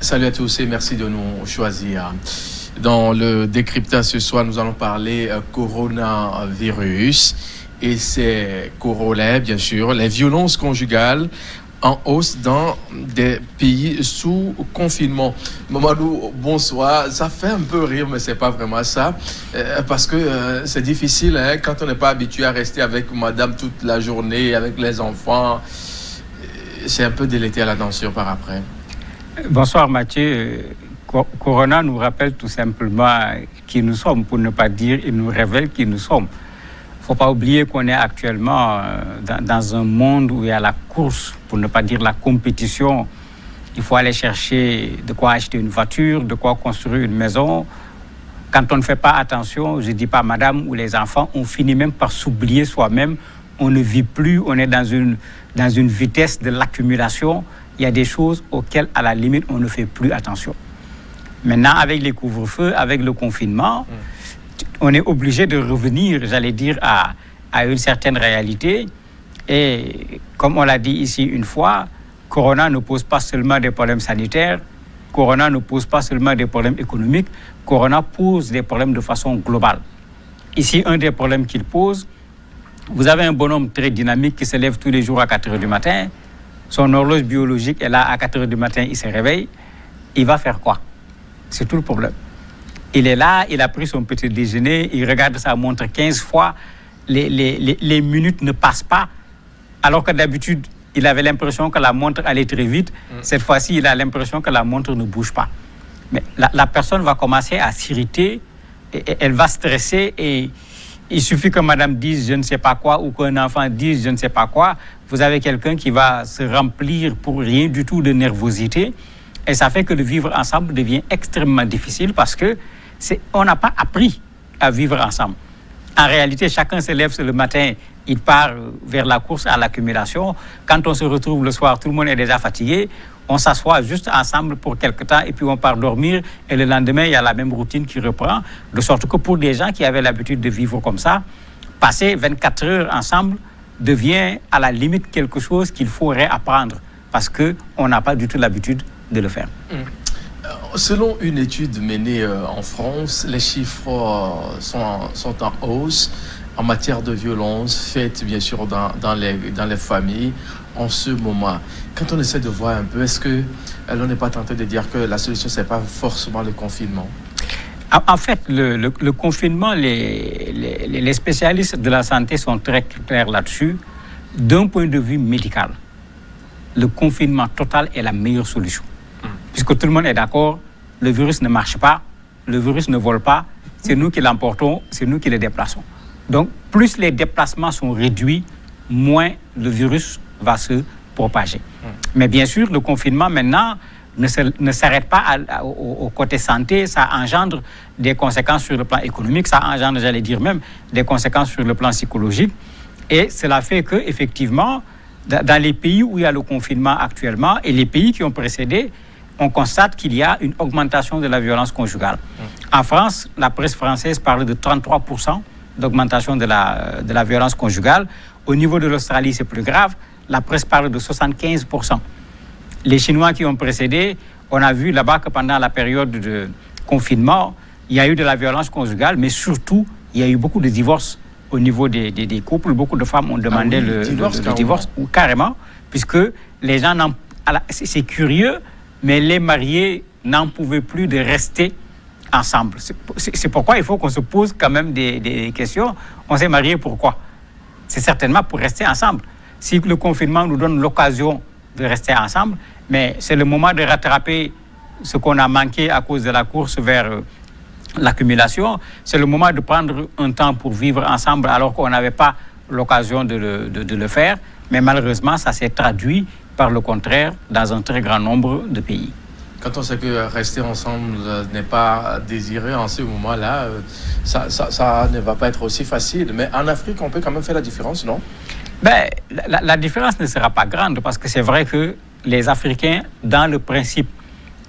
Salut à tous et merci de nous choisir. Dans le décryptage ce soir, nous allons parler coronavirus et ses corollaires, bien sûr, les violences conjugales en hausse dans des pays sous confinement. Mamadou, bonsoir. Ça fait un peu rire, mais c'est pas vraiment ça. Parce que c'est difficile quand on n'est pas habitué à rester avec madame toute la journée, avec les enfants. C'est un peu délétère la tension par après. Bonsoir Mathieu. Corona nous rappelle tout simplement qui nous sommes, pour ne pas dire, il nous révèle qui nous sommes. Il ne faut pas oublier qu'on est actuellement dans un monde où il y a la course, pour ne pas dire la compétition. Il faut aller chercher de quoi acheter une voiture, de quoi construire une maison. Quand on ne fait pas attention, je ne dis pas madame ou les enfants, on finit même par s'oublier soi-même. On ne vit plus, on est dans une vitesse de l'accumulation. Il y a des choses auxquelles, à la limite, on ne fait plus attention. Maintenant, avec les couvre-feux, avec le confinement, on est obligé de revenir, j'allais dire, à une certaine réalité. Et comme on l'a dit ici une fois, Corona ne pose pas seulement des problèmes sanitaires, Corona ne pose pas seulement des problèmes économiques, Corona pose des problèmes de façon globale. Ici, un des problèmes qu'il pose, vous avez un bonhomme très dynamique qui se lève tous les jours à 4 heures du matin, son horloge biologique est là, à 4 heures du matin, il se réveille, il va faire quoi? C'est tout le problème. Il est là, il a pris son petit déjeuner, il regarde sa montre 15 fois, les minutes ne passent pas, alors que d'habitude, il avait l'impression que la montre allait très vite. Cette fois-ci, il a l'impression que la montre ne bouge pas. Mais la personne va commencer à s'irriter, et elle va stresser, et il suffit que madame dise je ne sais pas quoi, ou qu'un enfant dise je ne sais pas quoi, vous avez quelqu'un qui va se remplir pour rien du tout de nervosité, et ça fait que le vivre ensemble devient extrêmement difficile parce que on n'a pas appris à vivre ensemble. En réalité, chacun se lève le matin, il part vers la course à l'accumulation. Quand on se retrouve le soir, tout le monde est déjà fatigué. On s'assoit juste ensemble pour quelque temps et puis on part dormir. Et le lendemain, il y a la même routine qui reprend. De sorte que pour des gens qui avaient l'habitude de vivre comme ça, passer 24 heures ensemble devient à la limite quelque chose qu'il faudrait apprendre parce qu'on n'a pas du tout l'habitude de le faire. Selon une étude menée en France, les chiffres sont en hausse en matière de violence faites bien sûr dans les familles en ce moment. Quand on essaie de voir un peu, est-ce que l'on n'est pas tenté de dire que la solution c'est pas forcément le confinement? En fait, le confinement, les spécialistes de la santé sont très clairs là-dessus. D'un point de vue médical, le confinement total est la meilleure solution. Puisque tout le monde est d'accord, le virus ne marche pas, le virus ne vole pas, c'est nous qui l'emportons, c'est nous qui le déplaçons. Donc, plus les déplacements sont réduits, moins le virus va se propager. Mais bien sûr, le confinement maintenant ne s'arrête pas au côté santé, ça engendre des conséquences sur le plan économique, ça engendre, j'allais dire même, des conséquences sur le plan psychologique. Et cela fait qu'effectivement, dans les pays où il y a le confinement actuellement et les pays qui ont précédé, on constate qu'il y a une augmentation de la violence conjugale. En France, la presse française parle de 33% d'augmentation de la violence conjugale. Au niveau de l'Australie, c'est plus grave. La presse parle de 75%. Les Chinois qui ont précédé, on a vu là-bas que pendant la période de confinement, il y a eu de la violence conjugale, mais surtout, il y a eu beaucoup de divorces au niveau des couples. Beaucoup de femmes ont demandé le divorce, ou carrément, puisque les gens c'est curieux, mais les mariés n'en pouvaient plus de rester ensemble. C'est pourquoi il faut qu'on se pose quand même des questions. On s'est marié pourquoi? C'est certainement pour rester ensemble. Si le confinement nous donne l'occasion de rester ensemble, mais c'est le moment de rattraper ce qu'on a manqué à cause de la course vers l'accumulation. C'est le moment de prendre un temps pour vivre ensemble alors qu'on n'avait pas l'occasion de le faire. Mais malheureusement, ça s'est traduit par le contraire dans un très grand nombre de pays. Quand on sait que rester ensemble n'est pas désiré en ce moment-là, ça ne va pas être aussi facile. Mais en Afrique, on peut quand même faire la différence, non? La différence ne sera pas grande parce que c'est vrai que les Africains, dans le principe,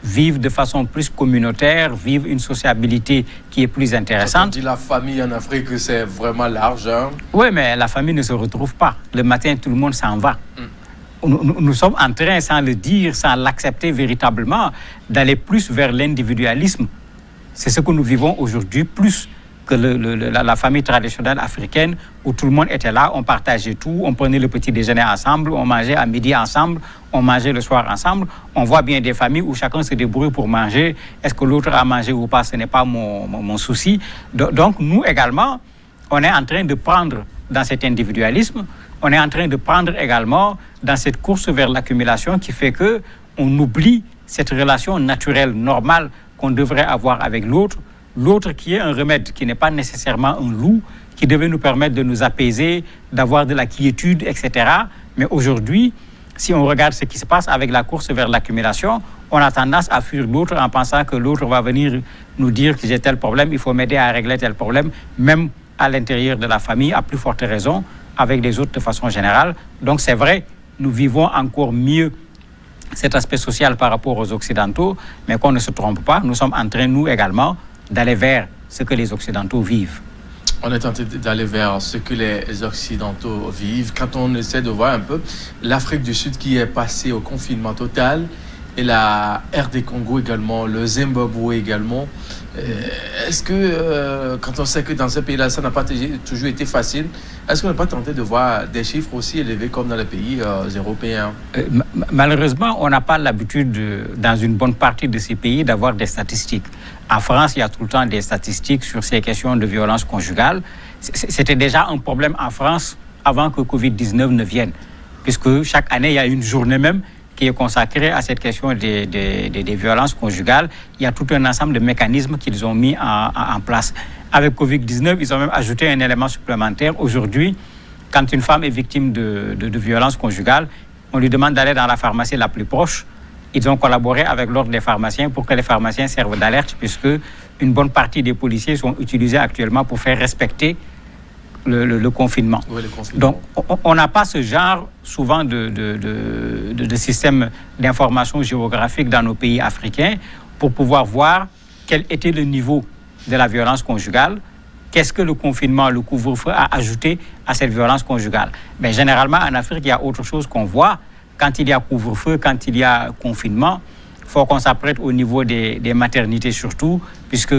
vivent de façon plus communautaire, vivent une sociabilité qui est plus intéressante. Quand on dit la famille en Afrique, c'est vraiment large. Hein? Oui, mais la famille ne se retrouve pas. Le matin, tout le monde s'en va. nous sommes en train, sans le dire, sans l'accepter véritablement, d'aller plus vers l'individualisme. C'est ce que nous vivons aujourd'hui, plus que la famille traditionnelle africaine, où tout le monde était là, on partageait tout, on prenait le petit déjeuner ensemble, on mangeait à midi ensemble, on mangeait le soir ensemble. On voit bien des familles où chacun se débrouille pour manger. Est-ce que l'autre a mangé ou pas, ce n'est pas mon souci. Donc nous également, on est en train de prendre dans cet individualisme, on est en train de prendre également dans cette course vers l'accumulation qui fait qu'on oublie cette relation naturelle, normale qu'on devrait avoir avec l'autre. L'autre qui est un remède, qui n'est pas nécessairement un loup, qui devait nous permettre de nous apaiser, d'avoir de la quiétude, etc. Mais aujourd'hui, si on regarde ce qui se passe avec la course vers l'accumulation, on a tendance à fuir l'autre en pensant que l'autre va venir nous dire que j'ai tel problème, il faut m'aider à régler tel problème, même à l'intérieur de la famille, à plus forte raison, avec les autres de façon générale. Donc c'est vrai, nous vivons encore mieux cet aspect social par rapport aux Occidentaux, mais qu'on ne se trompe pas, nous sommes en train, nous également, d'aller vers ce que les Occidentaux vivent. On est tenté d'aller vers ce que les Occidentaux vivent. Quand on essaie de voir un peu l'Afrique du Sud qui est passée au confinement total, et la RD Congo également, le Zimbabwe également, est-ce que, quand on sait que dans ces pays-là, ça n'a pas toujours été facile, est-ce qu'on n'est pas tenté de voir des chiffres aussi élevés comme dans les pays européens? Malheureusement, on n'a pas l'habitude, dans une bonne partie de ces pays, d'avoir des statistiques. En France, il y a tout le temps des statistiques sur ces questions de violence conjugale. C'était déjà un problème en France avant que Covid-19 ne vienne, puisque chaque année, il y a une journée même qui est consacrée à cette question des violences conjugales. Il y a tout un ensemble de mécanismes qu'ils ont mis en place. Avec Covid-19, ils ont même ajouté un élément supplémentaire. Aujourd'hui, quand une femme est victime de violences conjugales, on lui demande d'aller dans la pharmacie la plus proche. Ils ont collaboré avec l'ordre des pharmaciens pour que les pharmaciens servent d'alerte, puisque une bonne partie des policiers sont utilisés actuellement pour faire respecter le confinement. Oui, le confinement. Donc, on n'a pas ce genre souvent de système d'information géographique dans nos pays africains pour pouvoir voir quel était le niveau de la violence conjugale, qu'est-ce que le confinement, le couvre-feu a ajouté à cette violence conjugale. Mais généralement, en Afrique, il y a autre chose qu'on voit. Quand il y a couvre-feu, quand il y a confinement, il faut qu'on s'apprête au niveau des maternités surtout, puisque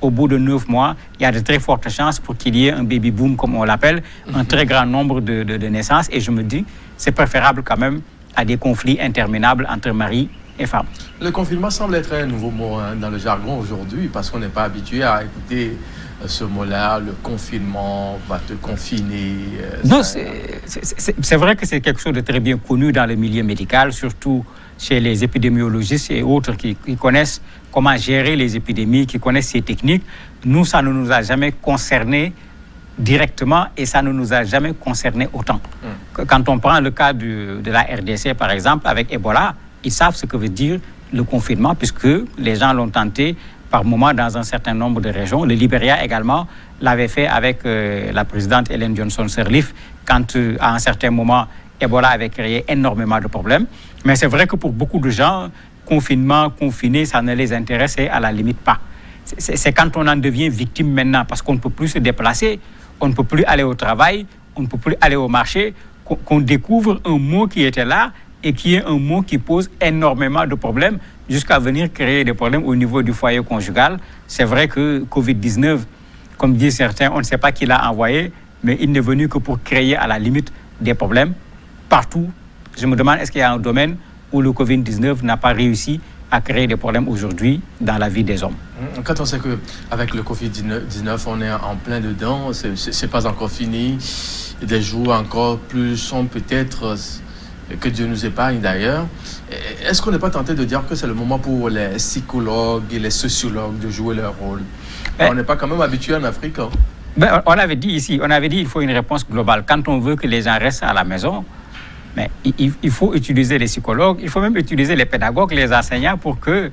au bout de 9 mois, il y a de très fortes chances pour qu'il y ait un baby-boom, comme on l'appelle, un très grand nombre de naissances. Et je me dis, c'est préférable quand même à des conflits interminables entre mari et femme. Le confinement semble être un nouveau mot dans le jargon aujourd'hui, parce qu'on n'est pas habitué à écouter ce mot-là, le confinement, va te confiner. Non, c'est vrai que c'est quelque chose de très bien connu dans le milieu médical, surtout chez les épidémiologistes et autres qui connaissent comment gérer les épidémies, qui connaissent ces techniques. Nous, ça ne nous a jamais concernés directement et ça ne nous a jamais concernés autant. Quand on prend le cas de la RDC, par exemple, avec Ebola, ils savent ce que veut dire le confinement, puisque les gens l'ont tenté par moment dans un certain nombre de régions. Le Libéria également l'avait fait avec la présidente Ellen Johnson Sirleaf, quand à un certain moment, Ebola avait créé énormément de problèmes. Mais c'est vrai que pour beaucoup de gens, confinement, confiné, ça ne les intéressait à la limite pas. C'est quand on en devient victime maintenant, parce qu'on ne peut plus se déplacer, on ne peut plus aller au travail, on ne peut plus aller au marché, qu'on découvre un mot qui était là et qui est un mot qui pose énormément de problèmes jusqu'à venir créer des problèmes au niveau du foyer conjugal. C'est vrai que Covid-19, comme disent certains, on ne sait pas qui l'a envoyé, mais il n'est venu que pour créer à la limite des problèmes partout. Je me demande, est-ce qu'il y a un domaine où le Covid-19 n'a pas réussi à créer des problèmes aujourd'hui dans la vie des hommes? Quand on sait qu'avec le Covid-19, on est en plein dedans, c'est pas encore fini, des jours encore plus sombres peut-être, que Dieu nous épargne d'ailleurs. Est-ce qu'on n'est pas tenté de dire que c'est le moment pour les psychologues et les sociologues de jouer leur rôle? On n'est pas quand même habitué en Afrique. Hein? On avait dit ici, qu'il faut une réponse globale. Quand on veut que les gens restent à la maison, mais il faut utiliser les psychologues, il faut même utiliser les pédagogues, les enseignants, pour que,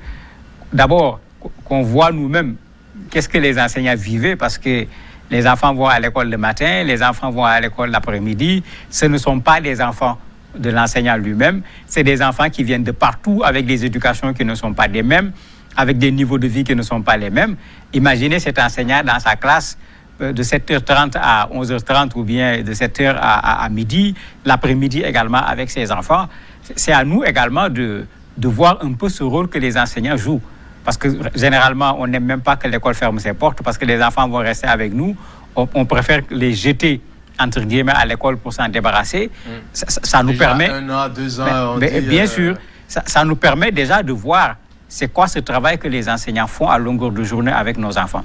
d'abord, qu'on voit nous-mêmes qu'est-ce que les enseignants vivaient, parce que les enfants vont à l'école le matin, les enfants vont à l'école l'après-midi. Ce ne sont pas des enfants de l'enseignant lui-même, c'est des enfants qui viennent de partout avec des éducations qui ne sont pas les mêmes, avec des niveaux de vie qui ne sont pas les mêmes. Imaginez cet enseignant dans sa classe de 7h30 à 11h30 ou bien de 7h à midi, l'après-midi également avec ses enfants. C'est à nous également de voir un peu ce rôle que les enseignants jouent. Parce que généralement, on n'aime même pas que l'école ferme ses portes parce que les enfants vont rester avec nous. On préfère les jeter, entre guillemets, à l'école pour s'en débarrasser. Ça nous permet... 1 an, 2 ans, bien sûr, ça nous permet déjà de voir c'est quoi ce travail que les enseignants font à longueur de journée avec nos enfants.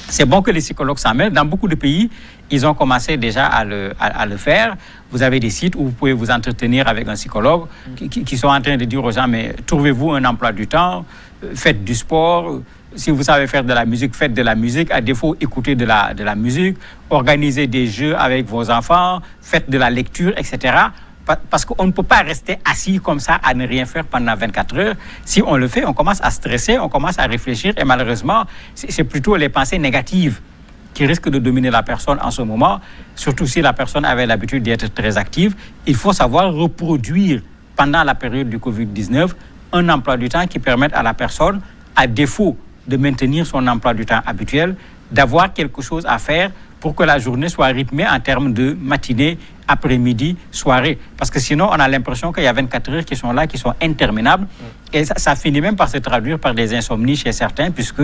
C'est bon que les psychologues s'en mêlent. Dans beaucoup de pays, ils ont commencé déjà à le faire. Vous avez des sites où vous pouvez vous entretenir avec un psychologue qui sont en train de dire aux gens, mais trouvez-vous un emploi du temps, faites du sport. Si vous savez faire de la musique, faites de la musique. À défaut, écoutez de la musique. Organisez des jeux avec vos enfants. Faites de la lecture, etc. Parce qu'on ne peut pas rester assis comme ça à ne rien faire pendant 24 heures. Si on le fait, on commence à stresser, on commence à réfléchir. Et malheureusement, c'est plutôt les pensées négatives qui risquent de dominer la personne en ce moment. Surtout si la personne avait l'habitude d'être très active. Il faut savoir reproduire pendant la période du Covid-19 un emploi du temps qui permette à la personne, à défaut de maintenir son emploi du temps habituel, d'avoir quelque chose à faire pour que la journée soit rythmée en termes de matinée, après-midi, soirée. Parce que sinon, on a l'impression qu'il y a 24 heures qui sont là, qui sont interminables. Et ça finit même par se traduire par des insomnies chez certains, puisque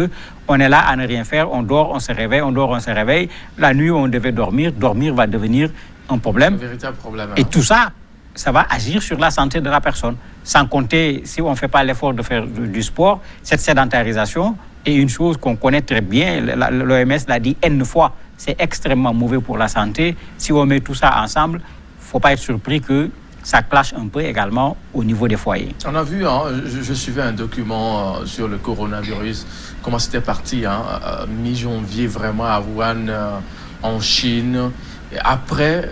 on est là à ne rien faire, on dort, on se réveille, on dort, on se réveille. La nuit, on devait dormir va devenir un problème. Un véritable problème. Et tout ça, ça va agir sur la santé de la personne. Sans compter, si on ne fait pas l'effort de faire du sport, cette sédentarisation est une chose qu'on connaît très bien. L'OMS l'a dit N fois. C'est extrêmement mauvais pour la santé. Si on met tout ça ensemble, il ne faut pas être surpris que ça clash un peu également au niveau des foyers. On a vu, hein, je suivais un document sur le coronavirus, comment c'était parti, mi-janvier vraiment à Wuhan, en Chine. Et après,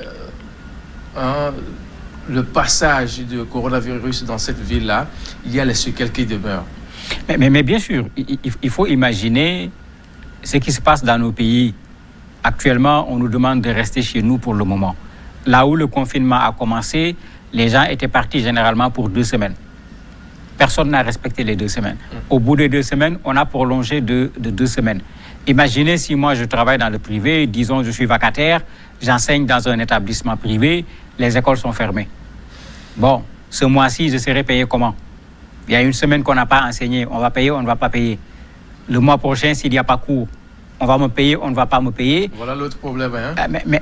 le passage du coronavirus dans cette ville-là, il y a les séquelles qui demeurent. Mais bien sûr, il faut imaginer ce qui se passe dans nos pays. Actuellement, on nous demande de rester chez nous pour le moment. Là où le confinement a commencé, les gens étaient partis généralement pour 2 semaines. Personne n'a respecté les 2 semaines. Au bout de 2 semaines, on a prolongé de 2 semaines. Imaginez si moi je travaille dans le privé, disons je suis vacataire, j'enseigne dans un établissement privé, les écoles sont fermées. Bon, ce mois-ci, je serai payé comment? Il y a 1 semaine qu'on n'a pas enseigné, on va payer, on ne va pas payer. Le mois prochain, s'il n'y a pas cours, on va me payer, on ne va pas me payer. Voilà l'autre problème.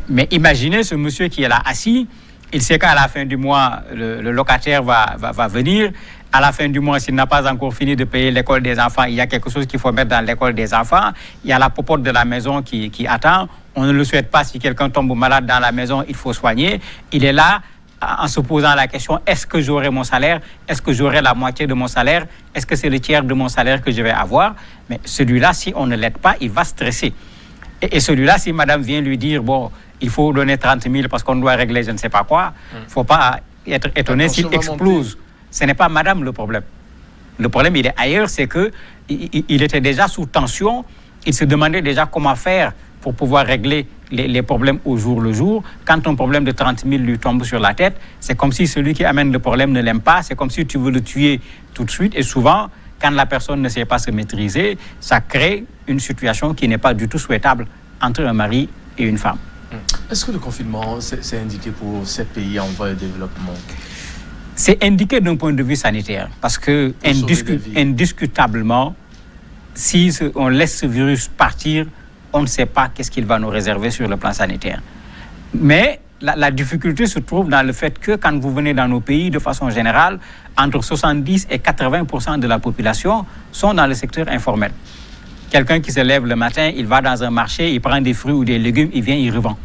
Mais imaginez ce monsieur qui est là assis, il sait qu'à la fin du mois, le locataire va venir. À la fin du mois, s'il n'a pas encore fini de payer l'école des enfants, il y a quelque chose qu'il faut mettre dans l'école des enfants. Il y a la popote de la maison qui attend. On ne le souhaite pas. Si quelqu'un tombe malade dans la maison, il faut soigner. Il est là en se posant la question, est-ce que j'aurai mon salaire? Est-ce que j'aurai la moitié de mon salaire? Est-ce que c'est le tiers de mon salaire que je vais avoir? Mais celui-là, si on ne l'aide pas, il va stresser. Et celui-là, si madame vient lui dire, bon, il faut donner 30 000 parce qu'on doit régler je ne sais pas quoi, il ne faut pas être étonné s'il explose. Ce n'est pas madame le problème. Le problème, il est ailleurs, c'est qu'il était déjà sous tension. Il se demandait déjà comment faire pour pouvoir régler les problèmes au jour le jour. Quand un problème de 30 000 lui tombe sur la tête, c'est comme si celui qui amène le problème ne l'aime pas. C'est comme si tu veux le tuer tout de suite. Et souvent, quand la personne ne sait pas se maîtriser, ça crée une situation qui n'est pas du tout souhaitable entre un mari et une femme. Est-ce que le confinement, c'est indiqué pour ces pays en voie de développement? C'est indiqué d'un point de vue sanitaire. Parce que, indiscutablement, si on laisse ce virus partir, on ne sait pas qu'est-ce qu'il va nous réserver sur le plan sanitaire. Mais la difficulté se trouve dans le fait que quand vous venez dans nos pays, de façon générale, entre 70 et 80% de la population sont dans le secteur informel. Quelqu'un qui se lève le matin, il va dans un marché, il prend des fruits ou des légumes, il vient, il revend.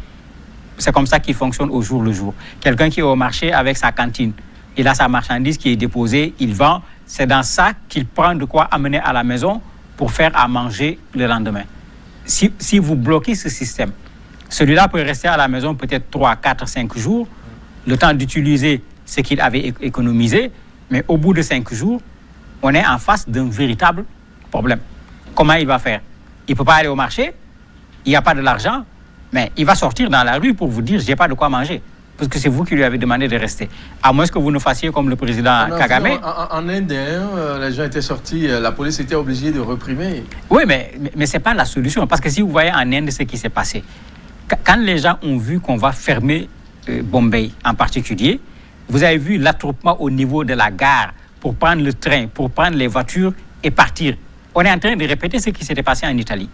C'est comme ça qu'il fonctionne au jour le jour. Quelqu'un qui est au marché avec sa cantine, il a sa marchandise qui est déposée, il vend. C'est dans ça qu'il prend de quoi amener à la maison pour faire à manger le lendemain. Si vous bloquez ce système, celui-là peut rester à la maison peut-être 3, 4, 5 jours, le temps d'utiliser ce qu'il avait économisé, mais au bout de 5 jours, on est en face d'un véritable problème. Comment il va faire? Il ne peut pas aller au marché, il n'y a pas de l'argent, mais il va sortir dans la rue pour vous dire « j'ai pas de quoi manger ». parce que c'est vous qui lui avez demandé de rester. À moins que vous ne fassiez comme le président Kagame. En Inde, les gens étaient sortis, la police était obligée de réprimer. Oui, mais ce n'est pas la solution. Parce que si vous voyez en Inde ce qui s'est passé, quand les gens ont vu qu'on va fermer Bombay en particulier, vous avez vu l'attroupement au niveau de la gare pour prendre le train, pour prendre les voitures et partir. On est en train de répéter ce qui s'était passé en Italie.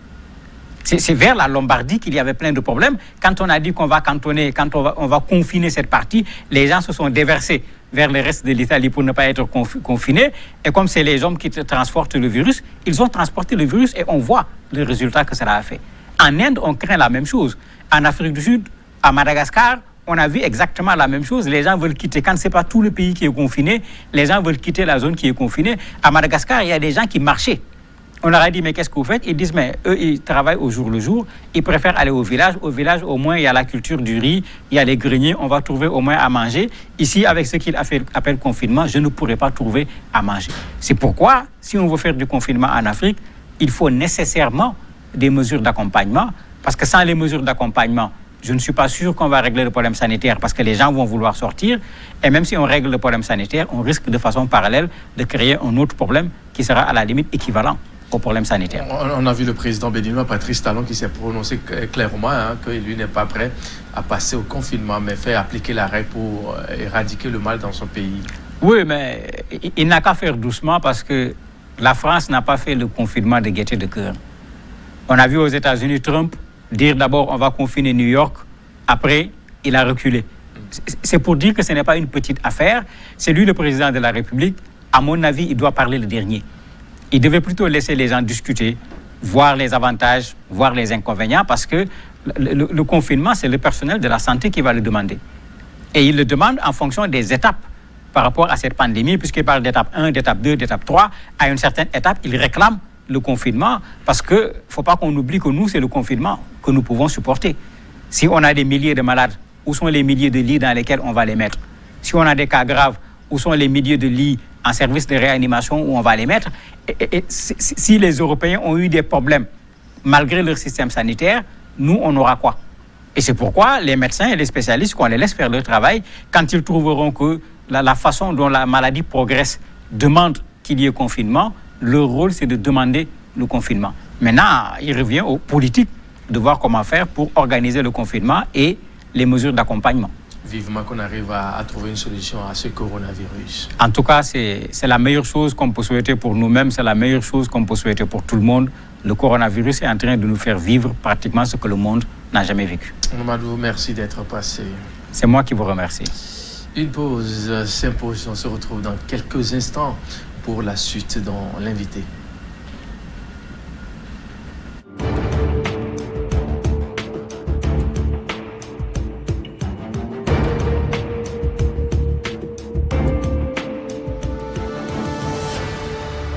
C'est vers la Lombardie qu'il y avait plein de problèmes. Quand on a dit qu'on va cantonner, on va confiner cette partie, les gens se sont déversés vers le reste de l'Italie pour ne pas être confinés. Et comme c'est les hommes qui transportent le virus, ils ont transporté le virus et on voit le résultat que cela a fait. En Inde, on craint la même chose. En Afrique du Sud, à Madagascar, on a vu exactement la même chose. Les gens veulent quitter. Quand ce n'est pas tout le pays qui est confiné, les gens veulent quitter la zone qui est confinée. À Madagascar, il y a des gens qui marchaient. On leur a dit, mais qu'est-ce que vous faites? Ils disent, mais eux, ils travaillent au jour le jour. Ils préfèrent aller au village. Au village, au moins, il y a la culture du riz, il y a les greniers, on va trouver au moins à manger. Ici, avec ce qu'ils appellent confinement, je ne pourrais pas trouver à manger. C'est pourquoi, si on veut faire du confinement en Afrique, il faut nécessairement des mesures d'accompagnement. Parce que sans les mesures d'accompagnement, je ne suis pas sûr qu'on va régler le problème sanitaire parce que les gens vont vouloir sortir. Et même si on règle le problème sanitaire, on risque de façon parallèle de créer un autre problème qui sera à la limite équivalent au problème sanitaire. On a vu le président béninois, Patrice Talon, qui s'est prononcé clairement que lui n'est pas prêt à passer au confinement, mais fait appliquer la règle pour éradiquer le mal dans son pays. Oui, mais il n'a qu'à faire doucement parce que la France n'a pas fait le confinement de gaieté de cœur. On a vu aux États-Unis Trump dire d'abord on va confiner New York, après il a reculé. C'est pour dire que ce n'est pas une petite affaire. C'est lui le président de la République. À mon avis, il doit parler le dernier. Il devait plutôt laisser les gens discuter, voir les avantages, voir les inconvénients, parce que le confinement, c'est le personnel de la santé qui va le demander. Et il le demande en fonction des étapes par rapport à cette pandémie, puisqu'il parle d'étape 1, d'étape 2, d'étape 3. À une certaine étape, il réclame le confinement, parce qu'il ne faut pas qu'on oublie que nous, c'est le confinement que nous pouvons supporter. Si on a des milliers de malades, où sont les milliers de lits dans lesquels on va les mettre? Si on a des cas graves, où sont les milliers de lits en service de réanimation où on va les mettre? Et si les Européens ont eu des problèmes malgré leur système sanitaire, nous, on aura quoi? Et c'est pourquoi les médecins et les spécialistes, qu'on les laisse faire leur travail, quand ils trouveront que la façon dont la maladie progresse demande qu'il y ait confinement, leur rôle, c'est de demander le confinement. Maintenant, il revient aux politiques de voir comment faire pour organiser le confinement et les mesures d'accompagnement. Vivement qu'on arrive à trouver une solution à ce coronavirus. En tout cas, c'est la meilleure chose qu'on peut souhaiter pour nous-mêmes, c'est la meilleure chose qu'on peut souhaiter pour tout le monde. Le coronavirus est en train de nous faire vivre pratiquement ce que le monde n'a jamais vécu. Mamadou, merci d'être passé. C'est moi qui vous remercie. Une pause s'impose, on se retrouve dans quelques instants pour la suite dans l'invité.